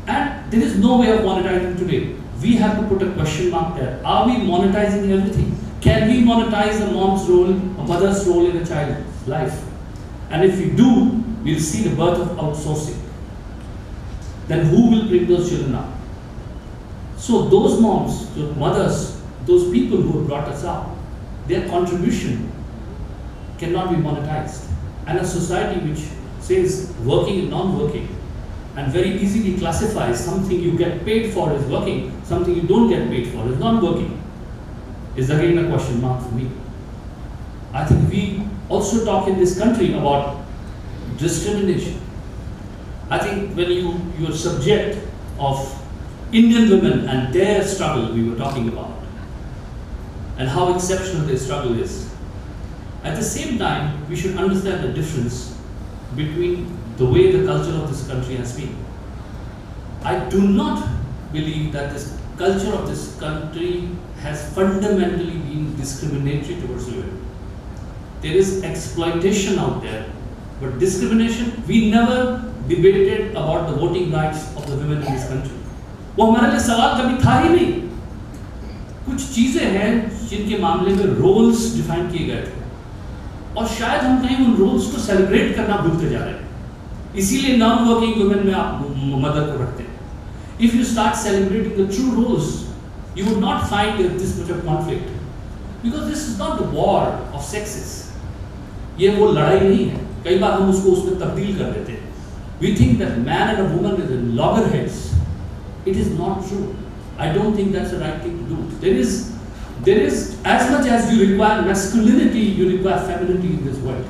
And there is no way of monetizing today. We have to put a question mark there. Are we monetizing everything? Can we monetize a mom's role, a mother's role in a child's life? And if we do, we'll see the birth of outsourcing. Then who will bring those children up? So those moms, those mothers, those people who have brought us up, their contribution cannot be monetized. And a society which says working and non-working and very easily classifies something you get paid for as working, something you don't get paid for as non-working, is again a question mark for me. I think we also talk in this country about discrimination. I think when you are subject of Indian women and their struggle we were talking about, and how exceptional their struggle is. At the same time, we should understand the difference between the way the culture of this country has been. I do not believe that this culture of this country has fundamentally been discriminatory towards women. There is exploitation out there, but discrimination, we never debated about the voting rights of the women in this country. वो हमारे लिए सवाल कभी था ही नहीं। कुछ चीजें हैं जिनके मामले में रोल्स डिफाइन किए गए थे और शायद हम कहीं उन रोल्स को सेलिब्रेट करना भूलते जा रहे हैं। इसीलिए नॉन वर्किंग वुमेन में आप मदर को रखते हैं। If you start celebrating the true roles, you would not find this much of conflict, because this is not the war of sexes. ये वो लड़ाई नहीं है। कई बार हम उसको उसमें तब्दील कर देते हैं। We think that man and a woman is in loggerheads. It is not true. I don't think that's the right thing to do. There is as much as you require masculinity, you require femininity in this world.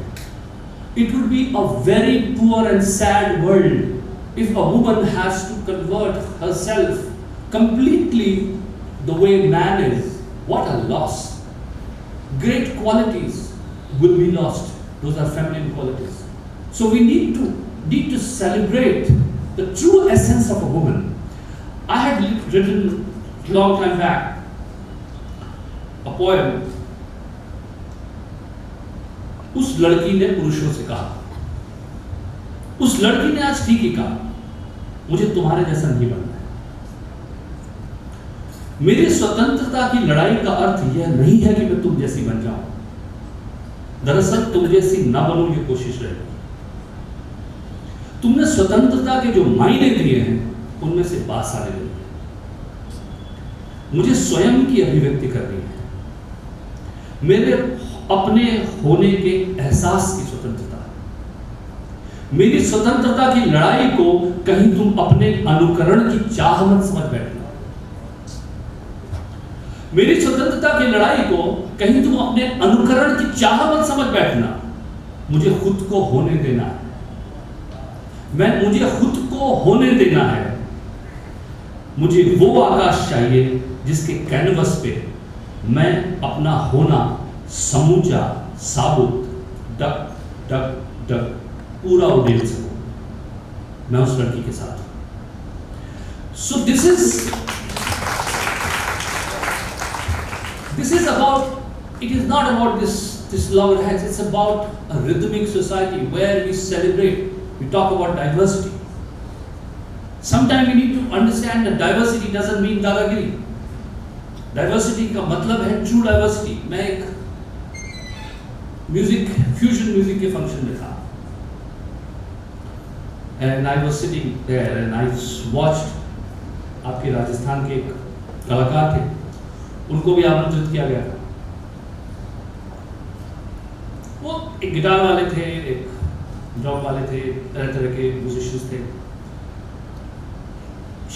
It would be a very poor and sad world if a woman has to convert herself completely the way man is. What a loss. Great qualities will be lost. Those are feminine qualities. So we need to celebrate the true essence of a woman. I had written long time back a poem. उस लड़की ने पुरुषों से कहा, उस लड़की ने आज ठीक ही कहा, मुझे तुम्हारे जैसा नहीं बनना है। मेरी स्वतंत्रता की लड़ाई का अर्थ यह नहीं है कि मैं तुम जैसी बन जाऊं। दरअसल तुम जैसी ना बनूं ये कोशिश रहेगी। तुमने स्वतंत्रता के जो मायने दिए हैं उनमें से बात सारे ले ली। मुझे स्वयं की अभिव्यक्ति करनी है, मेरे अपने होने के एहसास की स्वतंत्रता। मेरी स्वतंत्रता की लड़ाई को कहीं तुम अपने अनुकरण की चाह मत समझ बैठना। मेरी स्वतंत्रता की लड़ाई को कहीं तुम अपने अनुकरण की चाह मत समझ बैठना। मुझे खुद को होने देना है। मुझे खुद को होने देना है। मुझे वो आकाश चाहिए जिसके कैनवस पे मैं अपना होना समूचा साबुत डक डक डक पूरा उड़ेल सकूं। मैं उस लड़की के साथ हूं। So this is about, it is not about this loggerheads, it's about a rhythmic society where we celebrate, we talk about diversity. Sometimes we need to understand that diversity doesn't mean दादागिरी। Diversity का मतलब है true diversity। मैं एक fusion music के function में था, and I was sitting there and I watched, आपके राजस्थान के एक कलाकार थे, उनको भी आमंत्रित किया गया था। वो एक गिटार वाले थे, एक ड्रम वाले थे, तरह तरह के म्यूजिशियंस थे।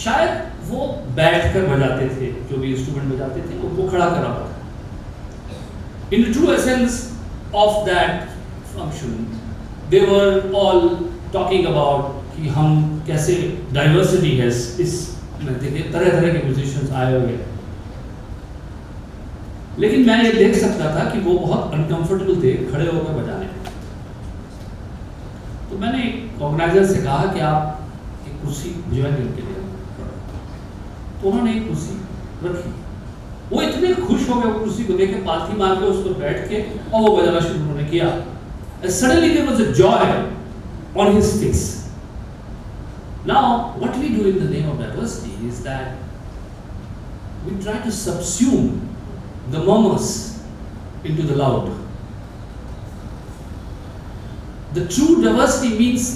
शायद वो बैठकर बजाते थे, जो भी इंस्ट्रूमेंट बजाते थे वो खड़ा करा हुआ था। In the true essence of that function they were all talking about कि हम कैसे डाइवर्सिटी है इस में, देखिए तरह तरह के म्यूजिशियंस आए हुए हैं। लेकिन मैं ये देख सकता था कि वो बहुत अनकंफर्टेबल थे खड़े होकर बजाने में। तो मैंने ऑर्गेनाइजर से कहा कि आप एक कुर्सी भिजवाएंगे उनके लिए। तो उन्होंने एक कुर्सी रखी। वो इतने खुश हो गए वो कुर्सी को देख के, पालथी मार के उस पर बैठ के और वो बजाना शुरू उन्होंने किया। Suddenly there was a joy on his face. Now what we do in the name of diversity is that we try to subsume the murmurs into the loud. The true diversity means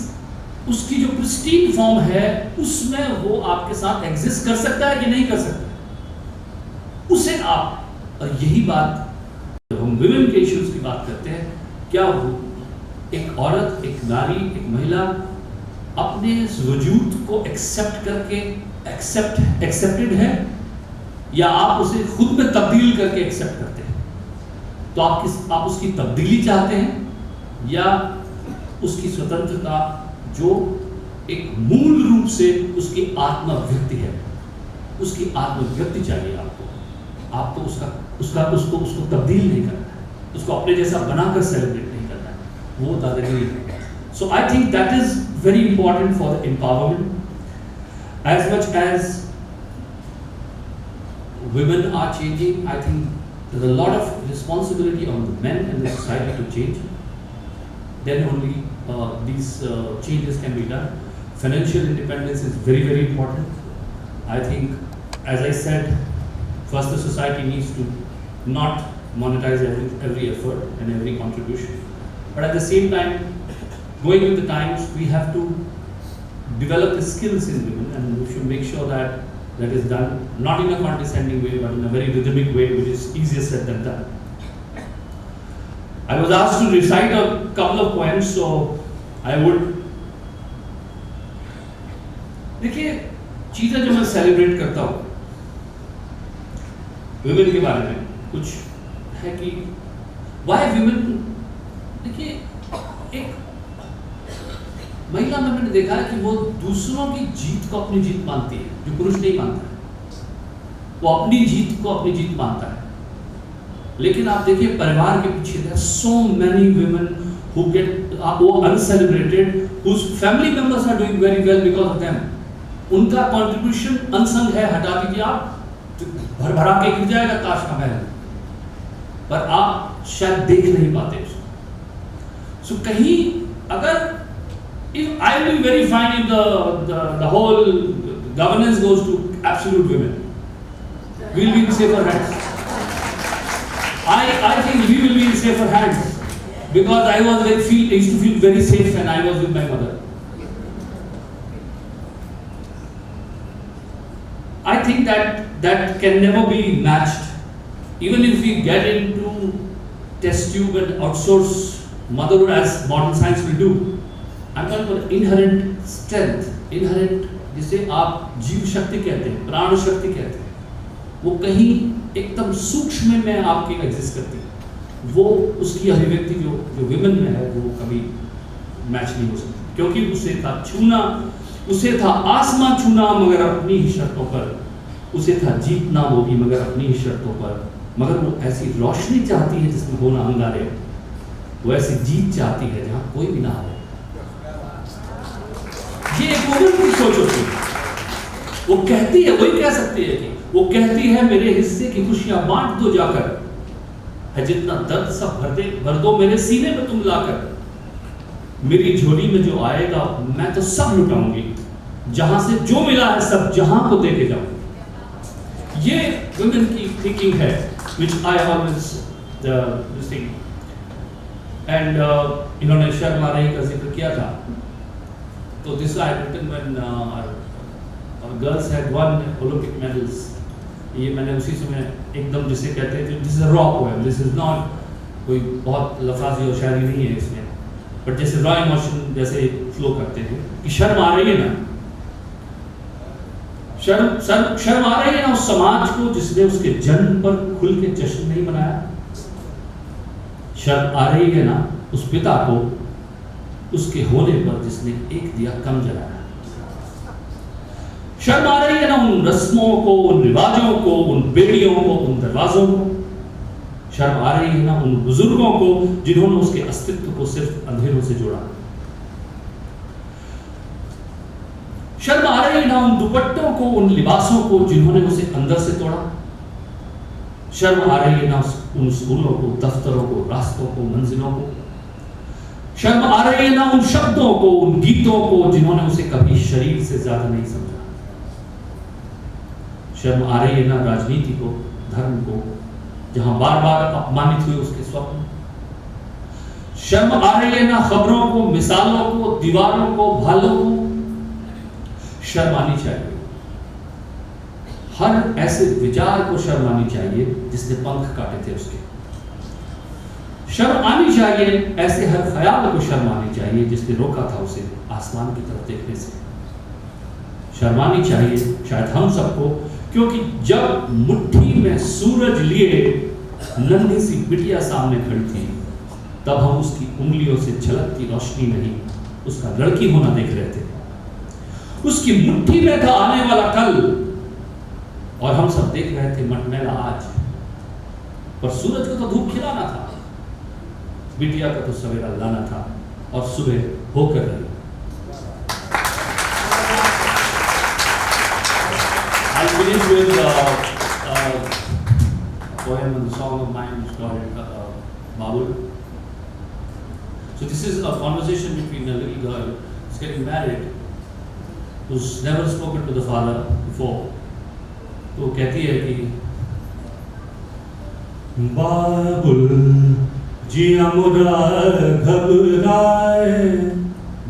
उसकी जो pristine form है उसमें वो आपके साथ exist कर सकता है कि नहीं कर सकता, उसे आप, और यही बात जब हम women के issues की बात करते हैं, क्या एक औरत, एक नारी, एक महिला अपने वजूद को एक्सेप्ट करके एक्सेप्टेड है, या आप उसे खुद में तब्दील करके एक्सेप्ट करते हैं? तो आप उसकी तब्दीली चाहते हैं या उसकी स्वतंत्रता जो एक मूल रूप से उसकी आत्मव्यक्ति है, उसकी आत्मव्यक्ति चाहिए आपको उसको तब्दील नहीं करना है, उसको अपने जैसा बनाकर सेलिब्रेट नहीं करना है, वो दादागिरी है। So I think that is very important for the empowerment. As much as women are changing, I think there's a lot of responsibility on the men and the society to change. Then only these changes can be done. Financial independence is very, very important. I think, as I said, first the society needs to not monetize every effort and every contribution. But at the same time, going with the times, we have to develop the skills in women, and we should make sure that that is done not in a condescending way, but in a very rhythmic way, which is easier said than done. I was asked to recite a couple of poems, so I would. देखिए, चीज़ें जो मैं सेलिब्रेट करता हूँ विमेन के बारे में कुछ है कि वाई विमेन, देखिए एक महिला में मैंने देखा है कि वो दूसरों की जीत को अपनी जीत मानती है, जो पुरुष नहीं मानता है। वो अपनी जीत को अपनी जीत मानता है। लेकिन आप देखिए परिवार के पीछे there so many women who get वो uncelebrated, whose family members are doing very well because of them. उनका कंट्रीब्यूशन अनसंग है, हटा दीजिए आप, भर भरा के गिर जाएगा ताश का महल, पर आप शायद देख नहीं पाते उसको। सो कहीं अगर if I will be very fine if the whole governance goes to absolute women, we will be in safer hands. I think we will be in safer hands because I used to feel very safe when I was with my mother. I think that can never be matched. Even if we get into test tube and outsource motherhood as modern science will do, I'm talking about inherent strength, inherent जिसे आप जीव शक्ति कहते हैं, प्राण शक्ति कहते हैं, वो कहीं एकदम सूक्ष्म में आपके एग्जिस्ट करती है। वो उसकी अभिव्यक्ति जो विमेन में है वो कभी मैच नहीं हो सकती, क्योंकि उसे था छूना, उसे था आसमां छूना मगर अपनी ही शर्तों पर, उसे था जीतना वो भी मगर अपनी ही शर्तों पर, मगर वो ऐसी रोशनी चाहती है जिसमें होना अंगारे, वो ऐसी जीत चाहती है जहाँ कोई भी ना हो। ये एक वुमन की सोच होती है। वो कहती है, वही कह सकती है कि वो कहती है मेरे हिस्से की खुशियां बांट दो जाकर, है जितना दर्द सब भर दो मेरे सीने में तुम लाकर, मेरी झोली में जो आएगा मैं तो सब लुटाऊंगी, जहां से जो मिला है सब जहां को देके जाऊं। ये वुमेन की थिंकिंग है which I always this thing, and इन्होंने शर्म आ रही का जिक्र किया था, तो this I had written when our girls had won Olympic medals. ये मैंने उसी समय एकदम जिसे कहते थे this is a raw poem, this is not कोई बहुत लफाजी और शायरी नहीं है इसमें, बट जैसे रॉ इमोशन जैसे फ्लो करते हैं कि शर्म आ रही है ना, शर्म आ रही है ना उस समाज को जिसने उसके जन्म पर खुल के जश्न नहीं मनाया, शर्म आ रही है ना उस पिता को उसके होने पर जिसने एक दिया कम जलाया, शर्म आ रही है ना उन रस्मों को, उन रिवाजों को, उन बेड़ियों को, उन दरवाजों को, शर्म आ रही है ना उन बुजुर्गों को जिन्होंने उसके अस्तित्व को सिर्फ अंधेरों से जोड़ा, शर्म आ रही है ना उन दुपट्टों को, उन लिबासों को जिन्होंने उसे अंदर से तोड़ा, शर्म आ रही है ना उन स्कूलों को, दफ्तरों को, रास्तों को, मंजिलों को, शर्म आ रही है ना उन शब्दों को, उन गीतों को जिन्होंने उसे कभी शरीर से ज्यादा नहीं समझा, शर्म आ रही है ना राजनीति को, धर्म को, जहां बार बार अपमानित हुए उसके स्वप्न, शर्म आ रही है ना खबरों को, मिसालों को, दीवारों को, भालों को, शर्म आनी चाहिए हर ऐसे विचार को, शर्म आनी चाहिए जिसने पंख काटे थे उसके, शर्म आनी चाहिए ऐसे हर ख्याल को, शर्म आनी चाहिए जिसने रोका था उसे आसमान की तरफ देखने से, शर्म आनी चाहिए शायद हम सबको, क्योंकि जब मुट्ठी में सूरज लिए नन्ही सी बिटिया सामने खड़ी थी तब हम उसकी उंगलियों से झलकती रोशनी नहीं उसका लड़की होना देख रहे थे, उसकी मुट्ठी में था आने वाला कल और हम सब देख रहे थे मटमैला आज, पर सूरज को तो धूप खिलाना था, बिटिया का तो सवेरा लाना था और सुबह होकर रही। I'll finish with a poem and a song of mine which is called Babul. So this is a conversation between a little girl who's getting married, who's never spoken to the father before. तो वो कहती है कि बाबुल जिया मुरा घबराए,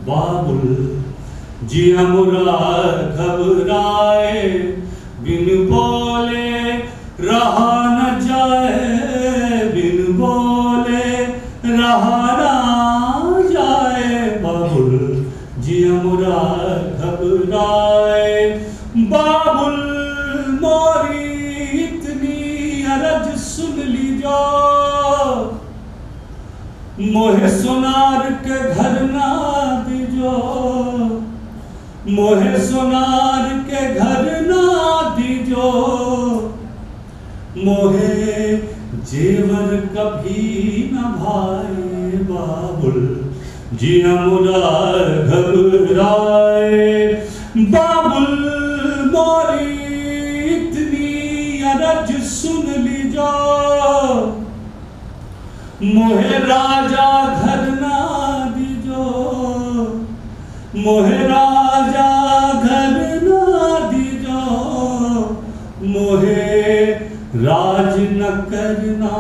बाबुल जिया मुरा घबराए, बिन बोले रहा न जाए, बिन बोले रहा न जाए, बाबुल जिया मुरा घबराए, बाबुल मोरी इतनी अरज सुन लीजो, मोहे सोनार के घर ना दीजो, मोहे सोनार के घर ना दीजो, मोहे जेवर कभी न भाए, बाबुल जिया मुरा घबराए, बाबुल मोरी इतनी अरज सुन लीजो, मोहे राजा घर ना दीजो, मोहे राजा घर ना दीजो, मोहे राज न करना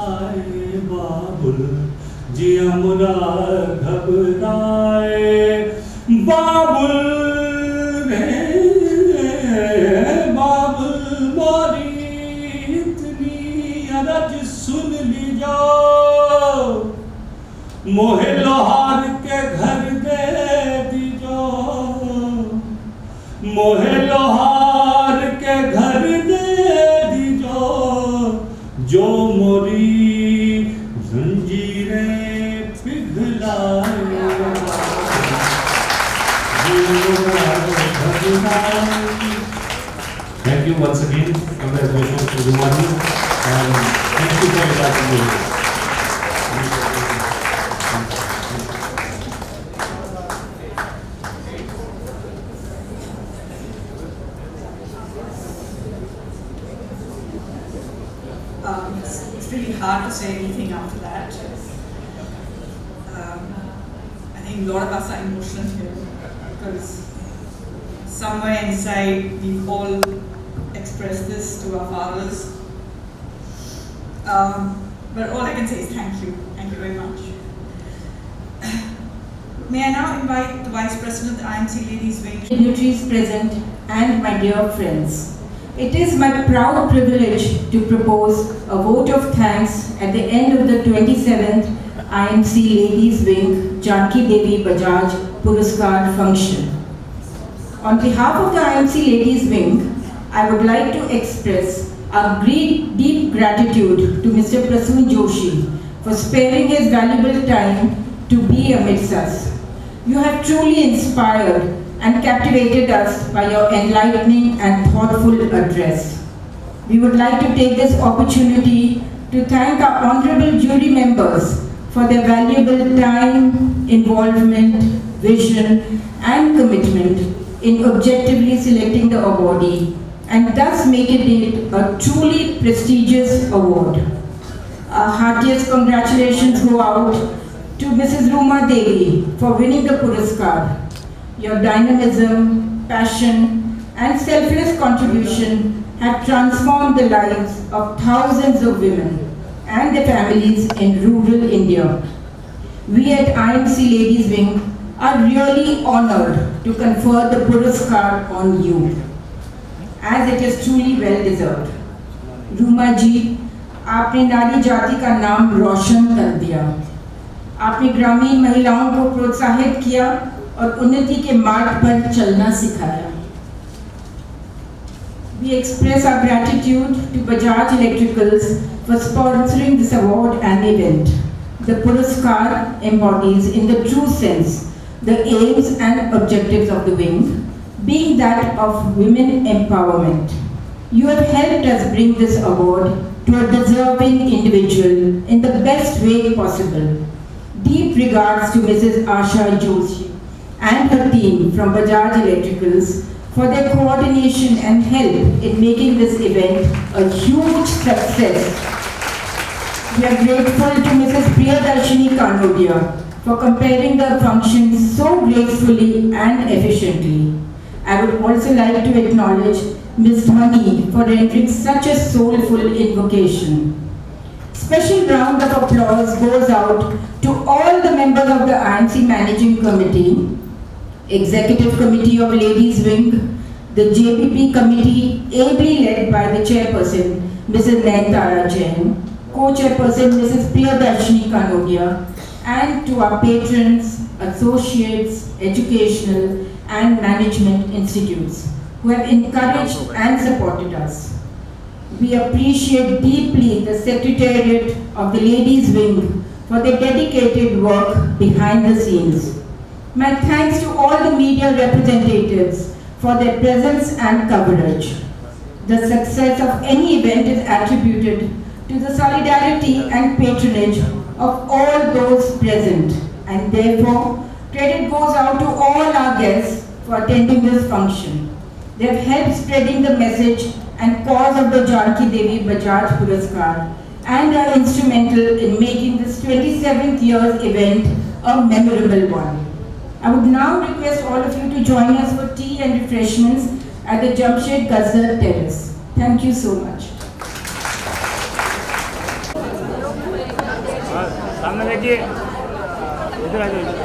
आए, बाबुल जिया मुरा घबराए, बाबुल रे बाबुल मोरी इतनी अरज सुन लीजो, मोहे लोहार के घर दे दीजो, मोहे लोहार के घर दे दीजो, जो मोरी जंजीरें पिघलाए, Thank you once again. Congratulations to Rumani, and thank you for your participation. It's really hard to say anything after that. I think a lot of us are emotional here because somewhere inside we've all expressed this to our fathers. But all I can say is thank you. Thank you very much. May I now invite the Vice President of the IMC Ladies Wing. Dignitaries present and my dear friends. It is my proud privilege to propose a vote of thanks at the end of the 27th IMC Ladies Wing Janki Devi Bajaj Puraskar function. On behalf of the IMC Ladies Wing, I would like to express our deep gratitude to Mr. Prasoon Joshi for sparing his valuable time to be amidst us. You have truly inspired and captivated us by your enlightening and thoughtful address. We would like to take this opportunity to thank our honorable jury members for their valuable time, involvement, vision, and commitment in objectively selecting the awardee, and thus making it a truly prestigious award. Our heartiest congratulations go out to Mrs. Ruma Devi for winning the Puraskar. Your dynamism, passion, and selfless contribution have transformed the lives of thousands of women and their families in rural India. We at IMC Ladies Wing are really honored to confer the Puraskar on you, as it is truly well deserved. Ruma ji, आपने नारी जाति का नाम रोशन कर दिया। आपने ग्रामीण महिलाओं को प्रोत्साहित किया और उन्नति के मार्ग पर चलना सिखाया। We express our gratitude to Bajaj Electricals for sponsoring this award and event. The Puraskar embodies in the true sense the aims and objectives of the wing, being that of women empowerment. You have helped us bring this award to a deserving individual in the best way possible. Deep regards to Mrs. Asha Joshi and her team from Bajaj Electricals for their coordination and help in making this event a huge success. We are grateful to Mrs. Priyadarshini Kanodia for comparing the functions so gracefully and efficiently. I would also like to acknowledge Ms. Dhani for rendering such a soulful invocation. Special round of applause goes out to all the members of the IMC Managing Committee, Executive Committee of Ladies Wing, the JPP Committee ably led by the Chairperson, Mrs. Nayanthara Jain, Co-Chairperson, Mrs. Priyadarshini Kanodia, and to our patrons, associates, educational and management institutes who have encouraged and supported us. We appreciate deeply the Secretariat of the Ladies Wing for their dedicated work behind the scenes. My thanks to all the media representatives for their presence and coverage. The success of any event is attributed to the solidarity and patronage of all those present, and therefore credit goes out to all our guests for attending this function. They have helped spreading the message and cause of the Janki Devi Bajaj Puraskar and are instrumental in making this 27th year's event a memorable one. I would now request all of you to join us for tea and refreshments at the Jamshed Gazar Terrace. Thank you so much. सामने देखिए इधर आ जाइए